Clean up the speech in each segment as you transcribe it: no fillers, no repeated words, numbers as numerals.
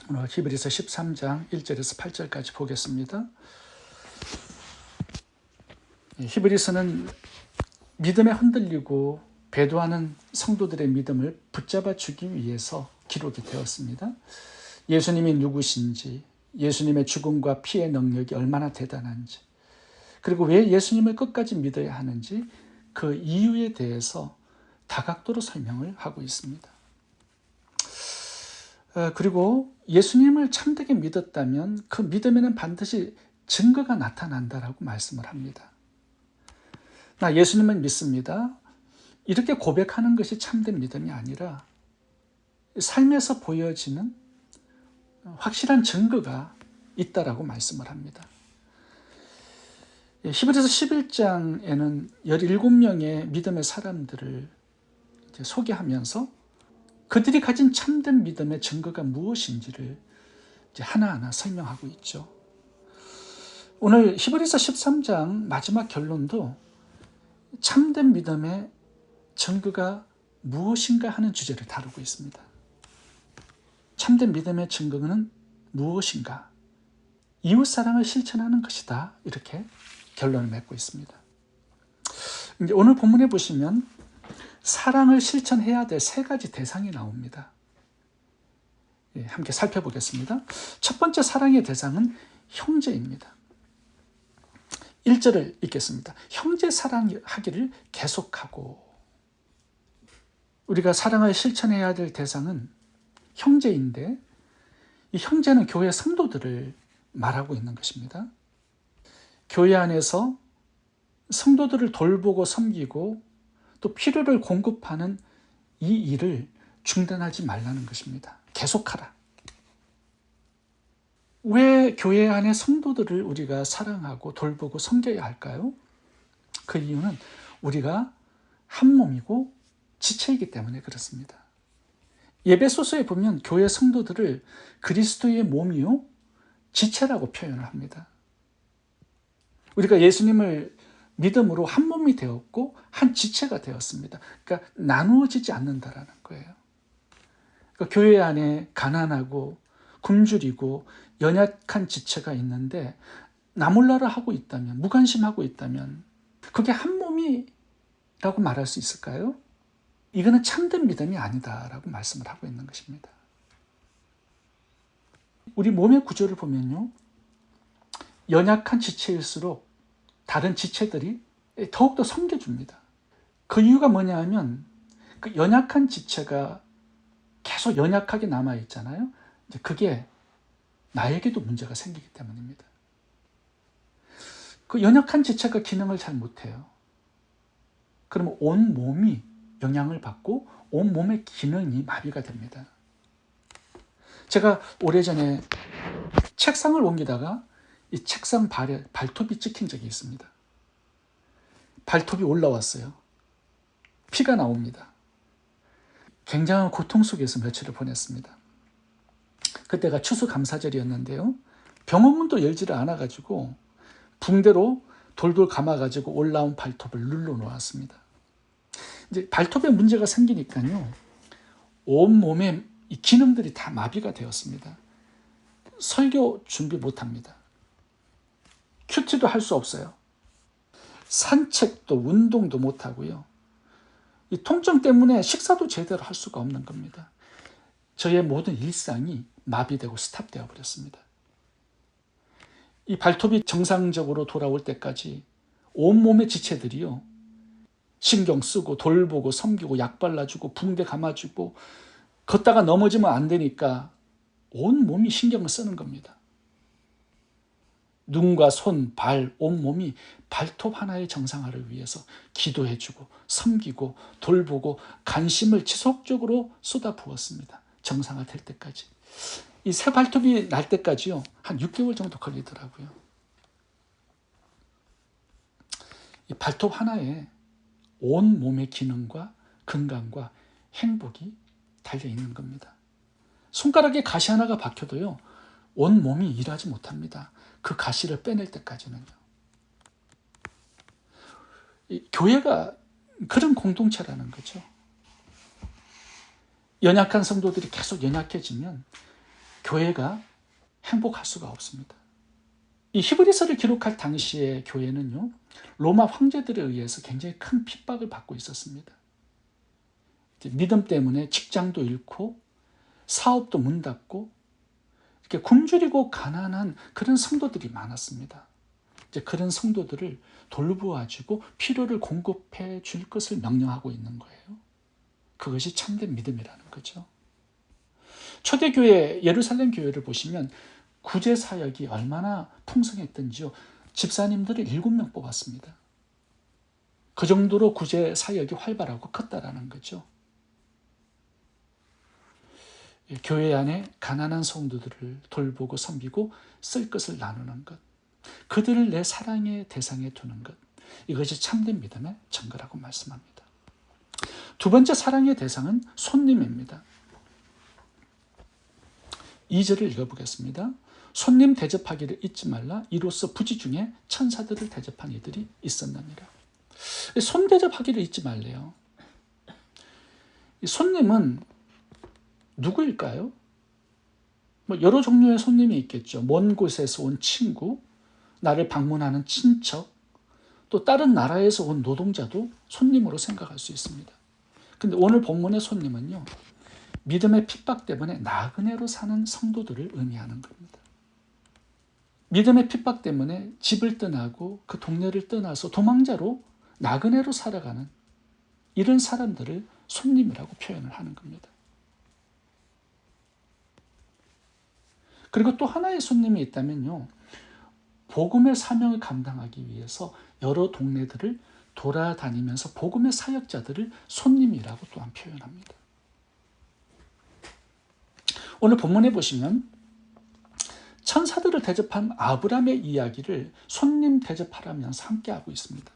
오늘 히브리서 13장 1절에서 8절까지 보겠습니다. 히브리서는 믿음에 흔들리고 배도하는 성도들의 믿음을 붙잡아 주기 위해서 기록이 되었습니다. 예수님이 누구신지, 예수님의 죽음과 피의 능력이 얼마나 대단한지, 그리고 왜 예수님을 끝까지 믿어야 하는지 그 이유에 대해서 다각도로 설명을 하고 있습니다. 그리고 예수님을 참되게 믿었다면 그 믿음에는 반드시 증거가 나타난다라고 말씀을 합니다. 나 예수님을 믿습니다. 이렇게 고백하는 것이 참된 믿음이 아니라 삶에서 보여지는 확실한 증거가 있다라고 말씀을 합니다. 히브리서 11장에는 17명의 믿음의 사람들을 소개하면서 그들이 가진 참된 믿음의 증거가 무엇인지를 하나하나 설명하고 있죠. 오늘 히브리서 13장 마지막 결론도 참된 믿음의 증거가 무엇인가 하는 주제를 다루고 있습니다. 참된 믿음의 증거는 무엇인가? 이웃사랑을 실천하는 것이다. 이렇게 결론을 맺고 있습니다. 이제 오늘 본문에 보시면 사랑을 실천해야 될 세 가지 대상이 나옵니다. 함께 살펴보겠습니다. 첫 번째 사랑의 대상은 형제입니다. 1절을 읽겠습니다. 형제 사랑하기를 계속하고. 우리가 사랑을 실천해야 될 대상은 형제인데 이 형제는 교회 성도들을 말하고 있는 것입니다. 교회 안에서 성도들을 돌보고 섬기고 또 필요를 공급하는 이 일을 중단하지 말라는 것입니다. 계속하라. 왜 교회 안의 성도들을 우리가 사랑하고 돌보고 섬겨야 할까요? 그 이유는 우리가 한 몸이고 지체이기 때문에 그렇습니다. 에베소서에 보면 교회 성도들을 그리스도의 몸이요 지체라고 표현을 합니다. 우리가 예수님을 믿음으로 한 몸이 되었고 한 지체가 되었습니다. 그러니까 나누어지지 않는다라는 거예요. 그러니까 교회 안에 가난하고 굶주리고 연약한 지체가 있는데 나몰라라 하고 있다면, 무관심하고 있다면 그게 한 몸이라고 말할 수 있을까요? 이거는 참된 믿음이 아니다라고 말씀을 하고 있는 것입니다. 우리 몸의 구조를 보면요, 연약한 지체일수록 다른 지체들이 더욱더 섬겨줍니다. 그 이유가 뭐냐 하면 그 연약한 지체가 계속 연약하게 남아있잖아요. 이제 그게 나에게도 문제가 생기기 때문입니다. 그 연약한 지체가 기능을 잘 못해요. 그러면 온 몸이 영향을 받고 온 몸의 기능이 마비가 됩니다. 제가 오래전에 책상을 옮기다가 이 책상 발톱이 찍힌 적이 있습니다. 발톱이 올라왔어요. 피가 나옵니다. 굉장한 고통 속에서 며칠을 보냈습니다. 그때가 추수감사절이었는데요. 병원문도 열지를 않아가지고 붕대로 돌돌 감아가지고 올라온 발톱을 눌러놓았습니다. 이제 발톱에 문제가 생기니까요, 온몸의 이 기능들이 다 마비가 되었습니다. 설교 준비 못합니다. 큐티도 할 수 없어요. 산책도 운동도 못하고요. 이 통증 때문에 식사도 제대로 할 수가 없는 겁니다. 저의 모든 일상이 마비되고 스탑되어 버렸습니다. 이 발톱이 정상적으로 돌아올 때까지 온몸의 지체들이요, 신경 쓰고 돌보고 섬기고 약 발라주고 붕대 감아주고 걷다가 넘어지면 안 되니까 온 몸이 신경을 쓰는 겁니다. 눈과 손, 발, 온몸이 발톱 하나의 정상화를 위해서 기도해주고 섬기고 돌보고 관심을 지속적으로 쏟아부었습니다. 정상화 될 때까지. 이 새 발톱이 날 때까지요, 한 6개월 정도 걸리더라고요. 이 발톱 하나에 온 몸의 기능과 건강과 행복이 달려있는 겁니다. 손가락에 가시 하나가 박혀도요, 온 몸이 일하지 못합니다. 그 가시를 빼낼 때까지는요. 이 교회가 그런 공동체라는 거죠. 연약한 성도들이 계속 연약해지면 교회가 행복할 수가 없습니다. 이 히브리서를 기록할 당시의 교회는요, 로마 황제들에 의해서 굉장히 큰 핍박을 받고 있었습니다. 믿음 때문에 직장도 잃고 사업도 문 닫고 이렇게 굶주리고 가난한 그런 성도들이 많았습니다. 이제 그런 성도들을 돌보아주고 필요를 공급해 줄 것을 명령하고 있는 거예요. 그것이 참된 믿음이라는 거죠. 초대교회 예루살렘 교회를 보시면 구제 사역이 얼마나 풍성했던지요. 집사님들을 7명 뽑았습니다. 그 정도로 구제 사역이 활발하고 컸다라는 거죠. 교회 안에 가난한 성도들을 돌보고 섬기고 쓸 것을 나누는 것, 그들을 내 사랑의 대상에 두는 것, 이것이 참된 믿음의 증거라고 말씀합니다. 두 번째 사랑의 대상은 손님입니다. 2절을 읽어보겠습니다. 손님 대접하기를 잊지 말라. 이로써 부지 중에 천사들을 대접한 이들이 있었느니라. 손 대접하기를 잊지 말래요. 손님은 누구일까요? 여러 종류의 손님이 있겠죠. 먼 곳에서 온 친구, 나를 방문하는 친척, 또 다른 나라에서 온 노동자도 손님으로 생각할 수 있습니다. 근데 오늘 본문의 손님은요, 믿음의 핍박 때문에 나그네로 사는 성도들을 의미하는 겁니다. 믿음의 핍박 때문에 집을 떠나고 그 동네를 떠나서 도망자로 나그네로 살아가는 이런 사람들을 손님이라고 표현을 하는 겁니다. 그리고 또 하나의 손님이 있다면요, 복음의 사명을 감당하기 위해서 여러 동네들을 돌아다니면서 복음의 사역자들을 손님이라고 또한 표현합니다. 오늘 본문에 보시면 천사들을 대접한 아브라함의 이야기를 손님 대접하라면서 함께하고 있습니다.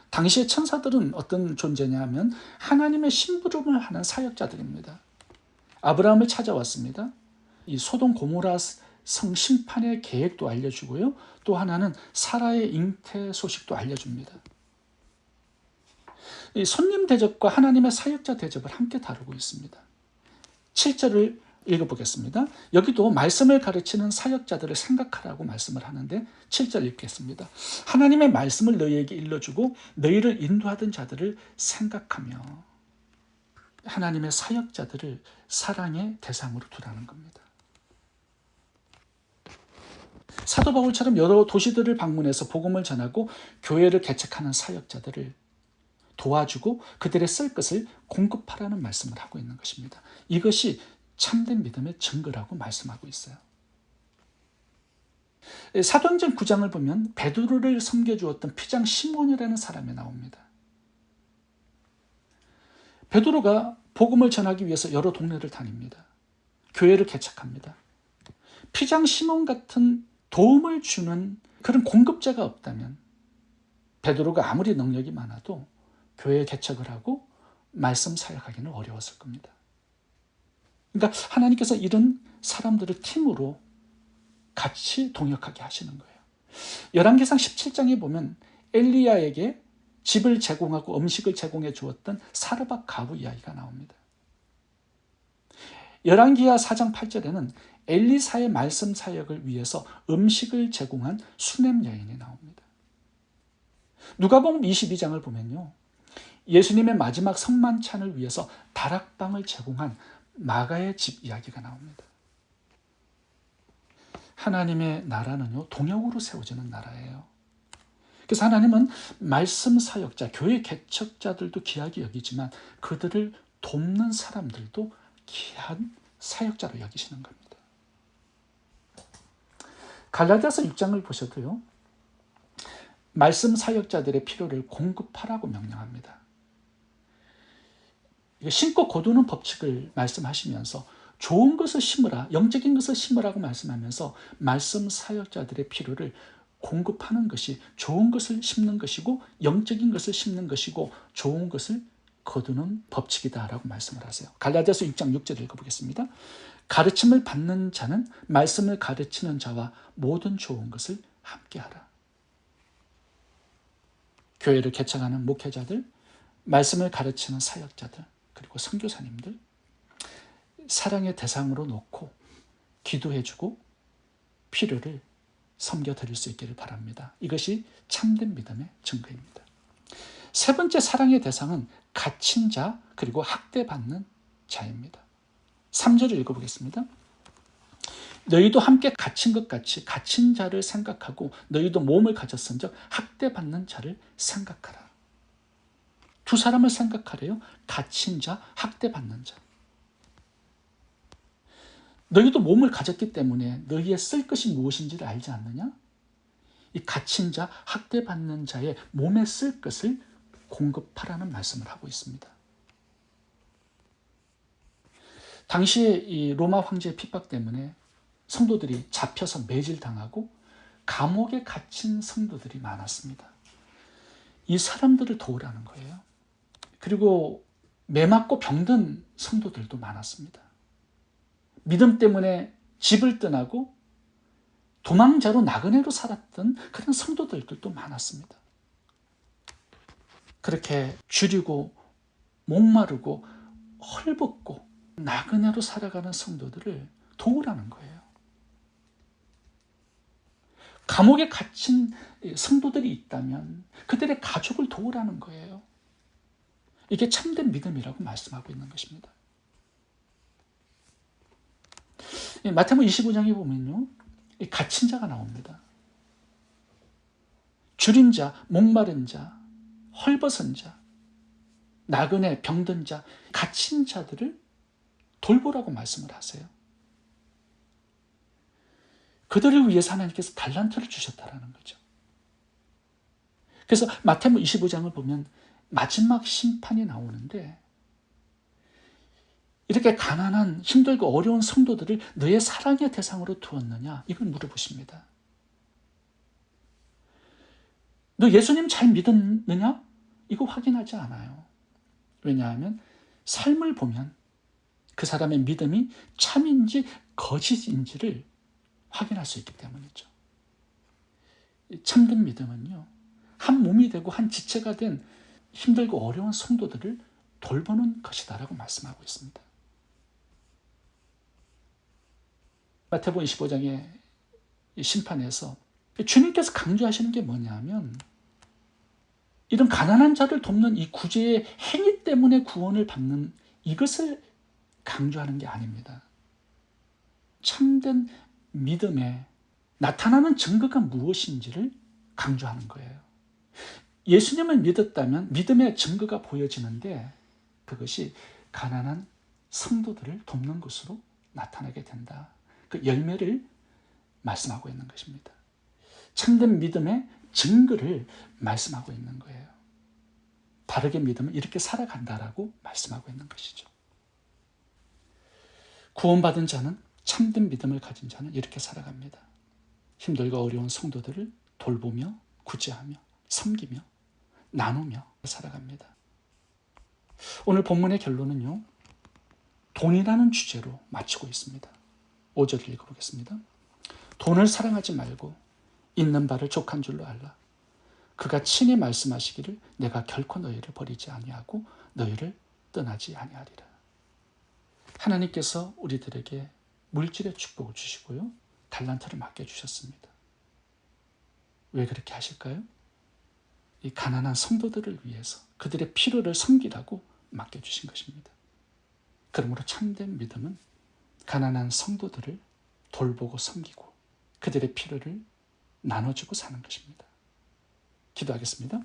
당시의 천사들은 어떤 존재냐 하면 하나님의 심부름을 하는 사역자들입니다. 아브라함을 찾아왔습니다. 이 소돔 고모라 성 심판의 계획도 알려주고요. 또 하나는 사라의 잉태 소식도 알려줍니다. 이 손님 대접과 하나님의 사역자 대접을 함께 다루고 있습니다. 7절을 읽어보겠습니다. 여기도 말씀을 가르치는 사역자들을 생각하라고 말씀을 하는데 7절 읽겠습니다. 하나님의 말씀을 너희에게 일러주고 너희를 인도하던 자들을 생각하며, 하나님의 사역자들을 사랑의 대상으로 두라는 겁니다. 사도 바울처럼 여러 도시들을 방문해서 복음을 전하고 교회를 개척하는 사역자들을 도와주고 그들의 쓸 것을 공급하라는 말씀을 하고 있는 것입니다. 이것이 참된 믿음의 증거라고 말씀하고 있어요. 사도행전 9장을 보면 베드로를 섬겨주었던 피장 시몬이라는 사람이 나옵니다. 베드로가 복음을 전하기 위해서 여러 동네를 다닙니다. 교회를 개척합니다. 피장 시몬 같은 도움을 주는 그런 공급자가 없다면 베드로가 아무리 능력이 많아도 교회 개척을 하고 말씀 사역하기는 어려웠을 겁니다. 그러니까 하나님께서 이런 사람들을 팀으로 같이 동역하게 하시는 거예요. 열왕기상 17장에 보면 엘리야에게 집을 제공하고 음식을 제공해 주었던 사르밧 가부 이야기가 나옵니다. 열왕기하 4장 8절에는 엘리사의 말씀 사역을 위해서 음식을 제공한 수넴 여인이 나옵니다. 누가복음 22장을 보면요, 예수님의 마지막 성만찬을 위해서 다락방을 제공한 마가의 집 이야기가 나옵니다. 하나님의 나라는요, 동역으로 세워지는 나라예요. 그래서 하나님은 말씀 사역자, 교회 개척자들도 귀하게 여기지만 그들을 돕는 사람들도 귀한 사역자로 여기시는 겁니다. 갈라디아서 6장을 보셔도요, 말씀 사역자들의 필요를 공급하라고 명령합니다. 심고 거두는 법칙을 말씀하시면서 좋은 것을 심으라, 영적인 것을 심으라고 말씀하면서 말씀 사역자들의 필요를 공급하는 것이 좋은 것을 심는 것이고 영적인 것을 심는 것이고 좋은 것을 거두는 법칙이다라고 말씀을 하세요. 갈라디아서 6장 6절 읽어보겠습니다. 가르침을 받는 자는 말씀을 가르치는 자와 모든 좋은 것을 함께하라. 교회를 개척하는 목회자들, 말씀을 가르치는 사역자들, 그리고 선교사님들, 사랑의 대상으로 놓고 기도해주고 필요를 섬겨드릴 수 있기를 바랍니다. 이것이 참된 믿음의 증거입니다. 세 번째 사랑의 대상은 갇힌 자 그리고 학대받는 자입니다. 3절을 읽어보겠습니다. 너희도 함께 갇힌 것 같이 갇힌 자를 생각하고 너희도 몸을 가졌은즉 학대받는 자를 생각하라. 두 사람을 생각하래요. 갇힌 자, 학대받는 자. 너희도 몸을 가졌기 때문에 너희의 쓸 것이 무엇인지를 알지 않느냐? 이 갇힌 자, 학대받는 자의 몸에 쓸 것을 공급하라는 말씀을 하고 있습니다. 당시에 이 로마 황제의 핍박 때문에 성도들이 잡혀서 매질당하고 감옥에 갇힌 성도들이 많았습니다. 이 사람들을 도우라는 거예요. 그리고 매맞고 병든 성도들도 많았습니다. 믿음 때문에 집을 떠나고 도망자로 나그네로 살았던 그런 성도들도 많았습니다. 그렇게 줄이고 목마르고 헐벗고 나그네로 살아가는 성도들을 도우라는 거예요. 감옥에 갇힌 성도들이 있다면 그들의 가족을 도우라는 거예요. 이게 참된 믿음이라고 말씀하고 있는 것입니다. 마태복음 25장에 보면요, 갇힌 자가 나옵니다. 줄인 자, 목마른 자, 헐벗은 자, 나그네, 병든 자, 갇힌 자들을 돌보라고 말씀을 하세요. 그들을 위해서 하나님께서 달란트를 주셨다라는 거죠. 그래서 마태복음 25장을 보면 마지막 심판이 나오는데 이렇게 가난한 힘들고 어려운 성도들을 너의 사랑의 대상으로 두었느냐? 이걸 물어보십니다. 너 예수님 잘 믿었느냐? 이거 확인하지 않아요. 왜냐하면 삶을 보면 그 사람의 믿음이 참인지 거짓인지를 확인할 수 있기 때문이죠. 참된 믿음은요, 한 몸이 되고 한 지체가 된 힘들고 어려운 성도들을 돌보는 것이다라고 말씀하고 있습니다. 마태복음 25장의 심판에서 주님께서 강조하시는 게 뭐냐면 이런 가난한 자를 돕는 이 구제의 행위 때문에 구원을 받는 이것을 강조하는 게 아닙니다. 참된 믿음에 나타나는 증거가 무엇인지를 강조하는 거예요. 예수님을 믿었다면 믿음의 증거가 보여지는데 그것이 가난한 성도들을 돕는 것으로 나타나게 된다. 그 열매를 말씀하고 있는 것입니다. 참된 믿음의 증거를 말씀하고 있는 거예요. 바르게 믿으면 이렇게 살아간다라고 말씀하고 있는 것이죠. 구원받은 자는, 참된 믿음을 가진 자는 이렇게 살아갑니다. 힘들고 어려운 성도들을 돌보며 구제하며 섬기며 나누며 살아갑니다. 오늘 본문의 결론은요, 돈이라는 주제로 마치고 있습니다. 5절을 읽어보겠습니다. 돈을 사랑하지 말고 있는 바를 족한 줄로 알라. 그가 친히 말씀하시기를 내가 결코 너희를 버리지 아니하고 너희를 떠나지 아니하리라. 하나님께서 우리들에게 물질의 축복을 주시고요, 달란트를 맡겨주셨습니다. 왜 그렇게 하실까요? 이 가난한 성도들을 위해서 그들의 필요를 섬기라고 맡겨주신 것입니다. 그러므로 참된 믿음은 가난한 성도들을 돌보고 섬기고 그들의 필요를 나눠주고 사는 것입니다. 기도하겠습니다.